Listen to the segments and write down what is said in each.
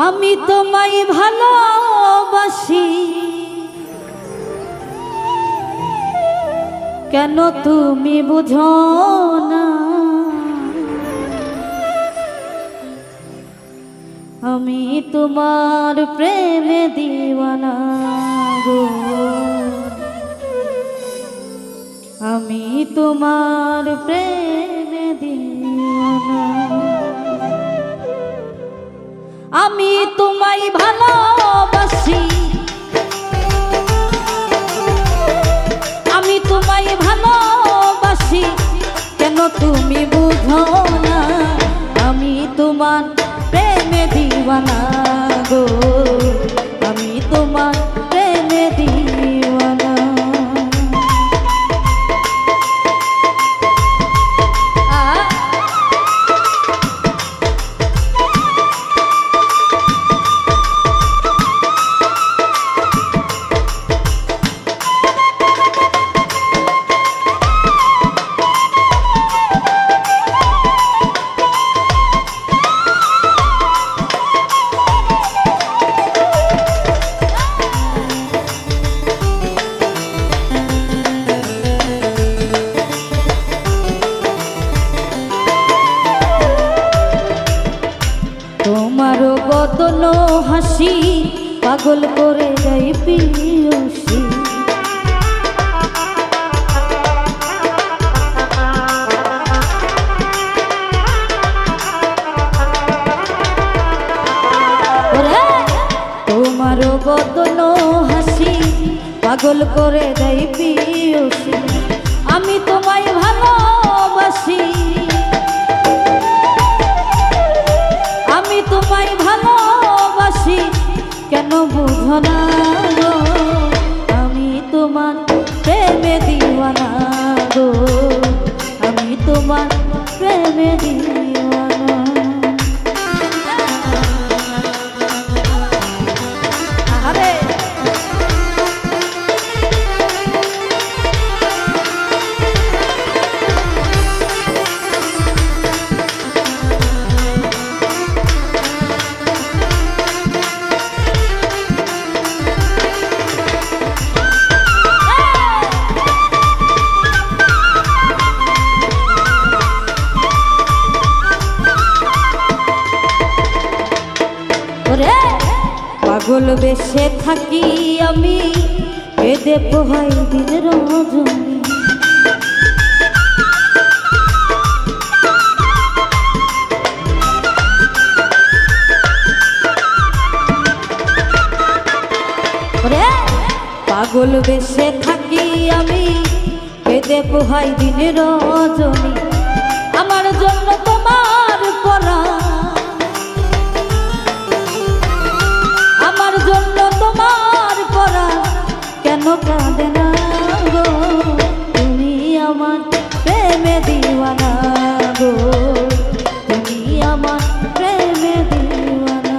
আমি তোমায় ভালোবাসি, কেন তুমি বুঝো না? আমি তোমার প্রেমে দিওয়ানা গো, আমি তোমার প্রেমে দিওয়ানা। আমি তোমায় ভালোবাসি, আমি তোমায় ভালোবাসি, কেন তুমি বুঝো না? আমি তোমার প্রেমে দিওয়ানা গো, আমি তোমার প্রেমে দিওয়ানা। তোমারও বদন হাসি পাগল করে দেয় পিয়সী, তোমারও বদন হাসি পাগল করে দেয় পিয়সী। আমি তোমায় ভালোবাসি, আমি তোমায় ভালোবাসি, কেন বুঝো না গো? আমি তোমার প্রেমে দিওয়ানা গো, আমি তোমার প্রেমে দিওয়ানা। আরে পাগল বেশে থাকি আমি, কেঁদে পোহাই দিন রজনী। পাগল বেশে থাকি আমি, কেঁদে পোহাই দিন রজনী। আমার জন্য তোমার পরা, আমার জন্য তোমার পরা, কেন কাঁদে না গো? তুমি আমার প্রেমে দিওয়ানা গো, তুমি আমার প্রেমে দিওয়ানা।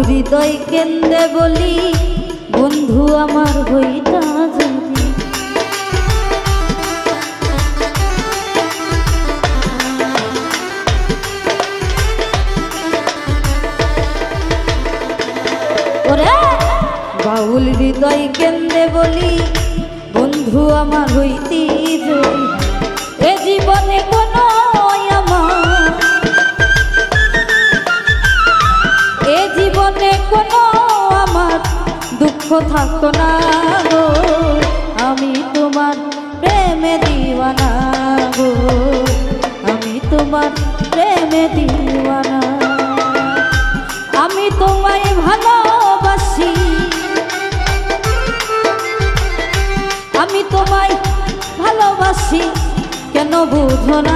হৃদয় কেন্দ্রে বলি, বন্ধু আমার হইতা যদি। বাউল হৃদয় কেন্দ্রে বলি, বন্ধু আমার হইতি যদি। এ জীবনে কোনো আমার, এ জীবনে কোনো আমার দুঃখ থাকতো না গো। আমি তোমার প্রেমে দিওয়ানা গো, আমি তোমার প্রেমে দিওয়ানা। আমি তোমায় ভালোবাসি, আমি তোমায় ভালোবাসি, কেন বুঝো না